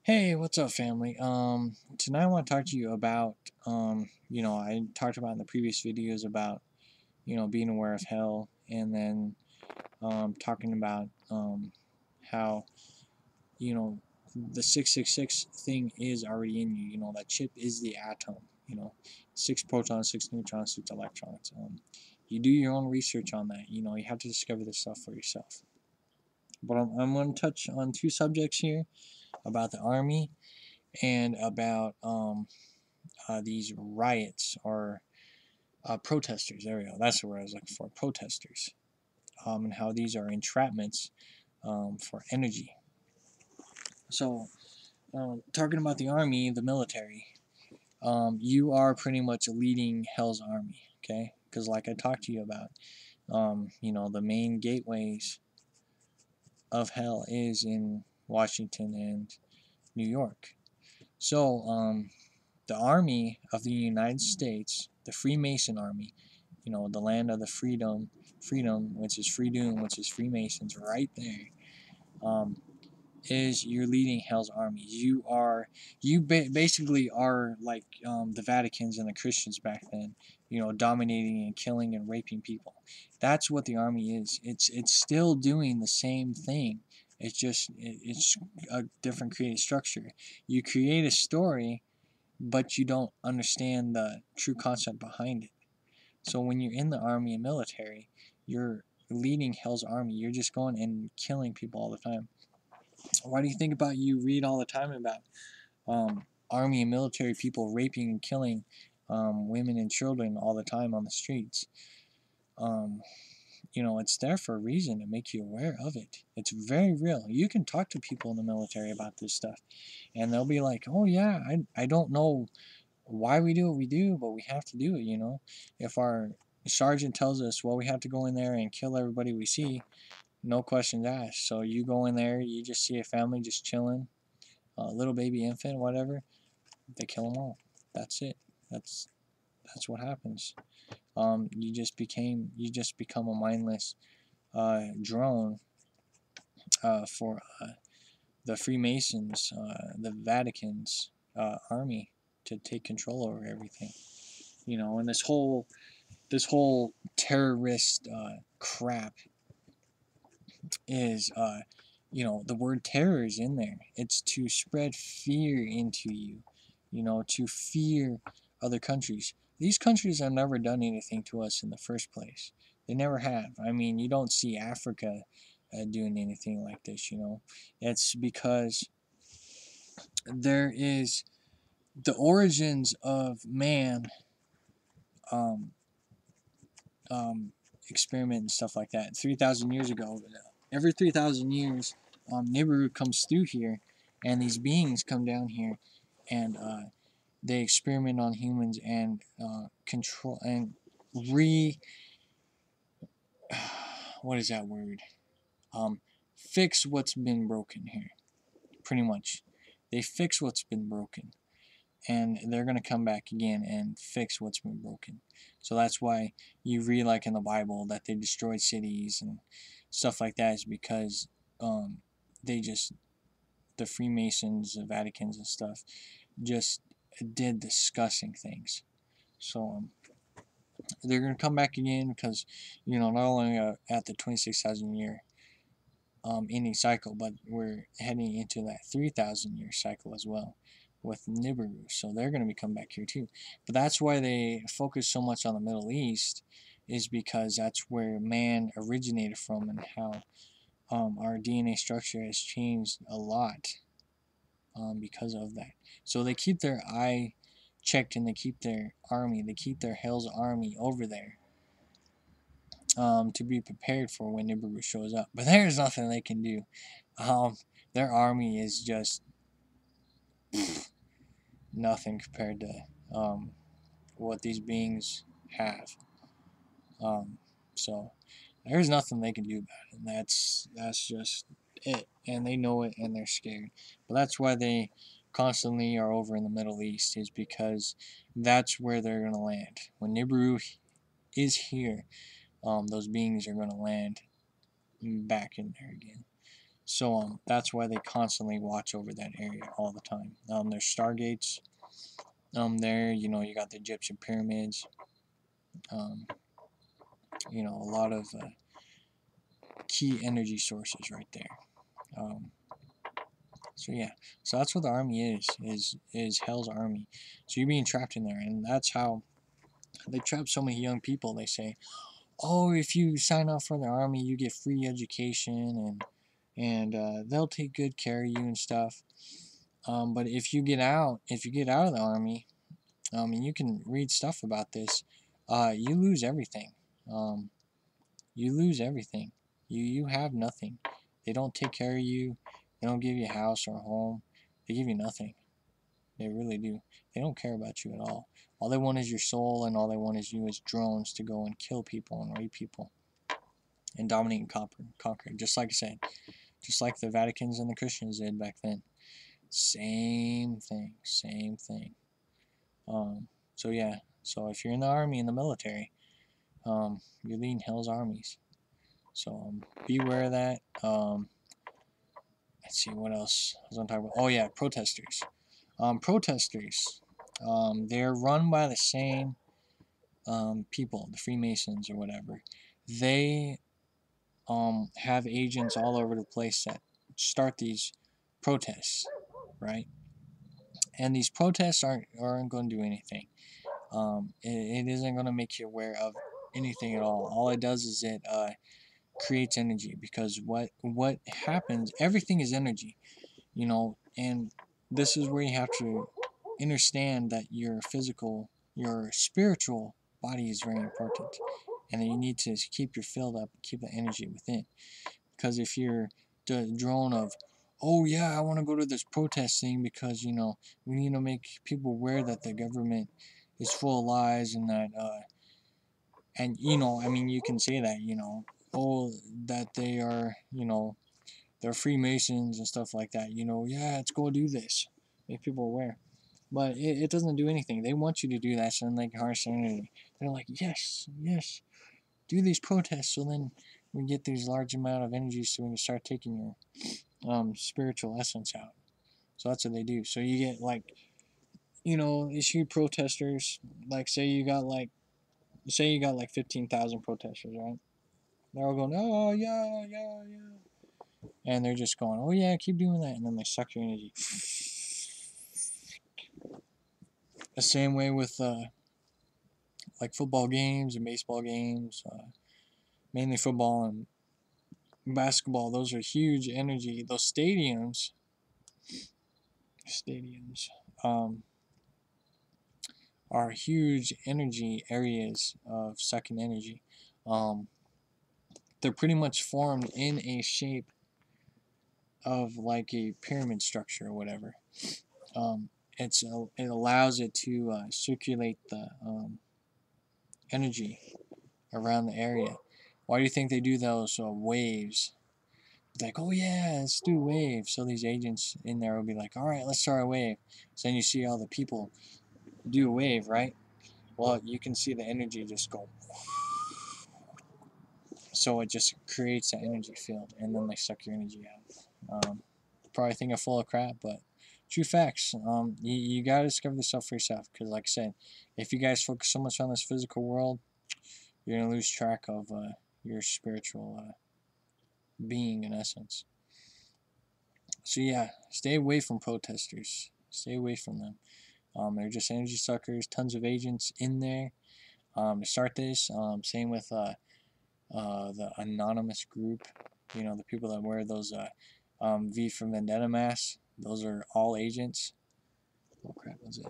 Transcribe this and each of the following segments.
Hey, what's up, family? Tonight I want to talk to you about, I talked about in the previous videos about, being aware of hell, and then, talking about, how, you know, the 666 thing is already in you. That chip is the atom, 6 protons, 6 neutrons, 6 electrons. You do your own research on that. You have to discover this stuff for yourself. But I'm going to touch on two subjects here about the army and about, these riots or protesters. There we go. That's the word I was looking for. Protesters, and how these are entrapments for energy. So, talking about the army, the military, you are pretty much leading Hell's army. Okay, because like I talked to you about, the main gateways of Hell is in Washington and New York. So, the army of the United States, the Freemason army, the land of the freedom, which is freedom, which is Freemasons, right there, um, is you're leading Hell's army. Basically are like the Vaticans and the Christians back then, dominating and killing and raping people. That's what the army is. It's still doing the same thing. It's a different creative structure. You create a story, but you don't understand the true concept behind it. So when you're in the army and military, you're leading Hell's army. You're just going and killing people all the time. Why do you read all the time about army and military people raping and killing women and children all the time on the streets? Um, it's there for a reason to make you aware of it. It's very real. You can talk to people in the military about this stuff, and they'll be like, "Oh yeah, I don't know why we do what we do, but we have to do it. If our sergeant tells us, well, we have to go in there and kill everybody we see, no questions asked. So you go in there, you just see a family just chilling, a little baby infant, whatever, they kill them all. That's it. That's that's what happens. You just become a mindless drone for the Freemasons, the Vatican's army to take control over everything. And this whole terrorist crap is, the word terror is in there. It's to spread fear into you, to fear other countries. These countries have never done anything to us in the first place. They never have. I mean, you don't see Africa doing anything like this. It's because there is the origins of man, um, um, experiment and stuff like that. 3,000 years ago, every 3,000 years, Nibiru comes through here, and these beings come down here, and they experiment on humans and control and re what is that word? Fix what's been broken here. Pretty much, they fix what's been broken, and they're going to come back again and fix what's been broken. So that's why you read, like in the Bible, that they destroyed cities and stuff like that, is because um, they just, the Freemasons, the Vaticans, and stuff, just did disgusting things. So they're going to come back again because, not only at the 26,000 year ending cycle, but we're heading into that 3,000 year cycle as well with Nibiru. So they're going to be coming back here too. But that's why they focus so much on the Middle East, is because that's where man originated from, and how our DNA structure has changed a lot because of that. So they keep their eye checked, and they keep their army, they keep their Hell's army over there, to be prepared for when Nibiru shows up. But there's nothing they can do. Um, their army is just nothing compared to what these beings have. So there's nothing they can do about it. And that's just it. And they know it, and they're scared. But that's why they constantly are over in the Middle East, is because that's where they're gonna land when Nibiru is here. Those beings are gonna land back in there again. So that's why they constantly watch over that area all the time. There's stargates there. You got the Egyptian pyramids. Um, a lot of key energy sources right there. Um, so yeah, so that's what the army is Hell's army. So you're being trapped in there, and that's how they trap so many young people. They say, oh, if you sign up for the army, you get free education, and they'll take good care of you and stuff. But if you get out of the army, and you can read stuff about this, you lose everything. Um, you lose everything. You have nothing. They don't take care of you. They don't give you a house or a home. They give you nothing. They really do. They don't care about you at all. All they want is your soul, and all they want is you as drones to go and kill people and rape people and dominate and conquer. Just like I said, just like the Vaticans and the Christians did back then. Same thing. Same thing. So yeah. So if you're in the army, in the military, you're leading Hell's armies. So be aware of that. Let's see what else I was going to talk about. Oh yeah, protesters. Protesters. They're run by the same people, the Freemasons or whatever. They have agents all over the place that start these protests, right? And these protests aren't going to do anything. It isn't going to make you aware of anything at all. All it does is it creates energy, because what happens, everything is energy, and this is where you have to understand that your spiritual body is very important, and that you need to keep your filled up, keep the energy within. Because if you're the drone of, oh yeah, I want to go to this protest thing because we need to make people aware that the government is full of lies, and that and I mean, you can say that, oh, that they are, they're Freemasons and stuff like that. Yeah, let's go do this, make people aware. But it doesn't do anything. They want you to do that, so then they can harness energy. They're like, yes, yes, do these protests, so then we get these large amount of energy, so we can start taking your spiritual essence out. So that's what they do. So you get like, these huge protesters. Like, say you got like 15,000 protesters, right? They're all going, oh yeah, yeah, yeah, and they're just going, oh yeah, keep doing that, and then they suck your energy. The same way with like football games and baseball games, mainly football and basketball. Those are huge energy. Those stadiums, um, are huge energy areas of sucking energy. Um, they're pretty much formed in a shape of like a pyramid structure or whatever. Um, it allows it to circulate the energy around the area. Why do you think they do those waves? Like, oh yeah, let's do a wave. So these agents in there will be like, all right, let's start a wave. So then you see all the people do a wave, right? Well, you can see the energy just go. So it just creates that energy field, and then they suck your energy out. Probably think I'm full of crap, but true facts. You gotta discover this stuff for yourself, because like I said, if you guys focus so much on this physical world, you're gonna lose track of your spiritual being in essence. So yeah, stay away from protesters. Stay away from them. They're just energy suckers. Tons of agents in there to start this. Same with the anonymous group. The people that wear those V for Vendetta masks. Those are all agents. Oh crap, was it?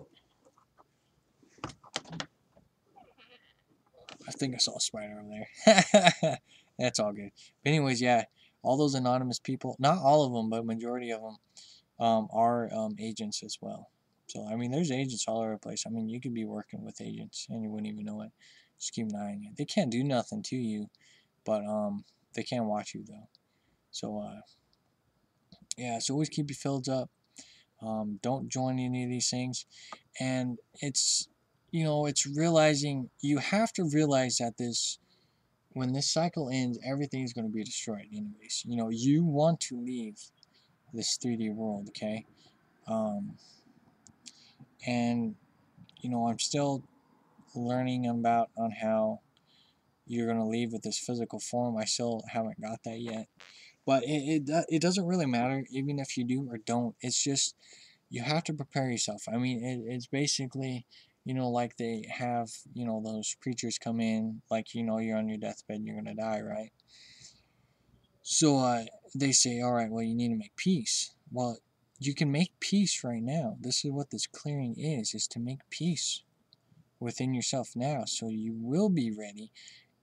I think I saw a spider over there. That's all good. But anyways, yeah, all those anonymous people, not all of them, but majority of them are agents as well. So, I mean, there's agents all over the place. I mean, you could be working with agents and you wouldn't even know it. Just keep an eye on you. They can't do nothing to you, but they can watch you, though. So, yeah, so always keep your fields up. Don't join any of these things. And it's realizing, you have to realize that this when this cycle ends, everything's going to be destroyed anyways. You know, you want to leave this 3D world, okay? Um, and, you know, I'm still learning about on how you're going to leave with this physical form. I still haven't got that yet. But it doesn't really matter, even if you do or don't. It's just, you have to prepare yourself. I mean, it's basically, you know, like they have, you know, those preachers come in, like, you know, you're on your deathbed and you're going to die, right? So they say, all right, well, you need to make peace. Well, you can make peace right now. This is what this clearing is to make peace within yourself now. So you will be ready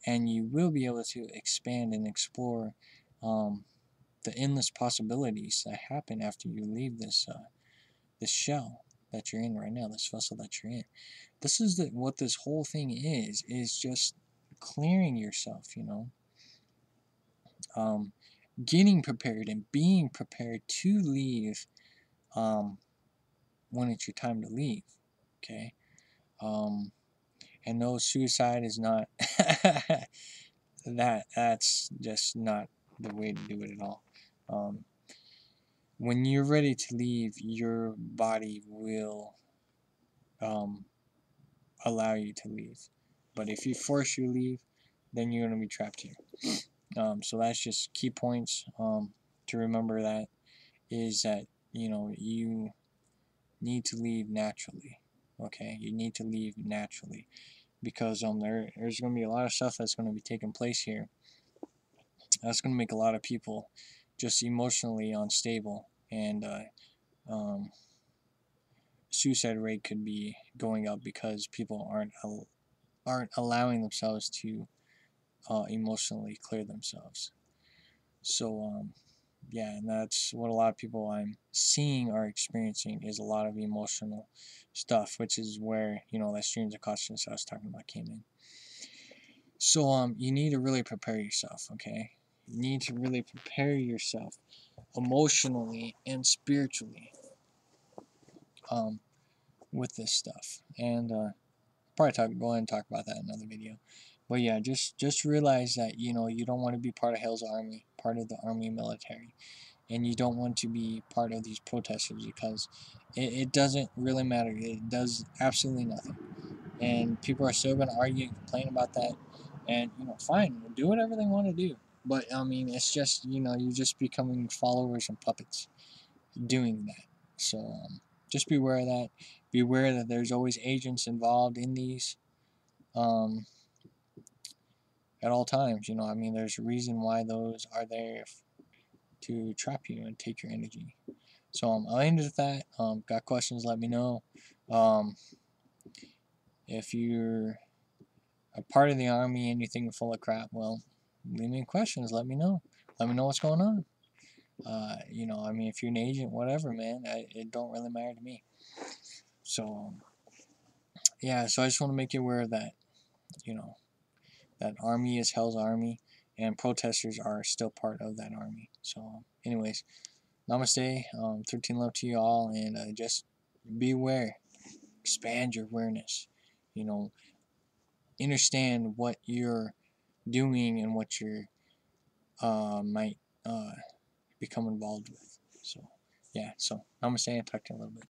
and you will be able to expand and explore the endless possibilities that happen after you leave this shell that you're in right now, this vessel that you're in. This is what this whole thing is just clearing yourself, you know, getting prepared and being prepared to leave um, when it's your time to leave, okay? And no, suicide is not that's just not the way to do it at all. When you're ready to leave, your body will um, allow you to leave. But if you force you to leave, then you're going to be trapped here. So that's just key points to remember, that is that, you know, you need to leave naturally. Okay, you need to leave naturally because there's going to be a lot of stuff that's going to be taking place here. That's going to make a lot of people just emotionally unstable, and um, suicide rate could be going up because people aren't allowing themselves to emotionally clear themselves. So yeah, and that's what a lot of people I'm seeing are experiencing, is a lot of emotional stuff, which is where, you know, that streams of consciousness I was talking about came in. So you need to really prepare yourself, okay? You need to really prepare yourself emotionally and spiritually um, with this stuff, and probably go ahead and talk about that in another video. But yeah, just realize that, you know, you don't want to be part of Hell's army, part of the army military, and you don't want to be part of these protesters, because it doesn't really matter. It does absolutely nothing, and people are still going to argue and complain about that. And, you know, fine, do whatever they want to do. But I mean, it's just, you know, you're just becoming followers and puppets doing that. So just beware of that. Beware that there's always agents involved in these um, at all times. You know, I mean, there's a reason why those are there, to trap you and take your energy. So I'll end it with that. Got questions, let me know. Um, if you're a part of the army and you think you're full of crap, well, leave me questions, let me know. Let me know what's going on. You know, I mean, if you're an agent, whatever, man, it don't really matter to me. So, yeah, so I just want to make you aware of that, you know, that army is Hell's army, and protesters are still part of that army. So, anyways, namaste, 13 love to you all, and just be aware, expand your awareness, you know, understand what you're doing and what you might become involved with. So, yeah, so namaste, and talk to you in a little bit.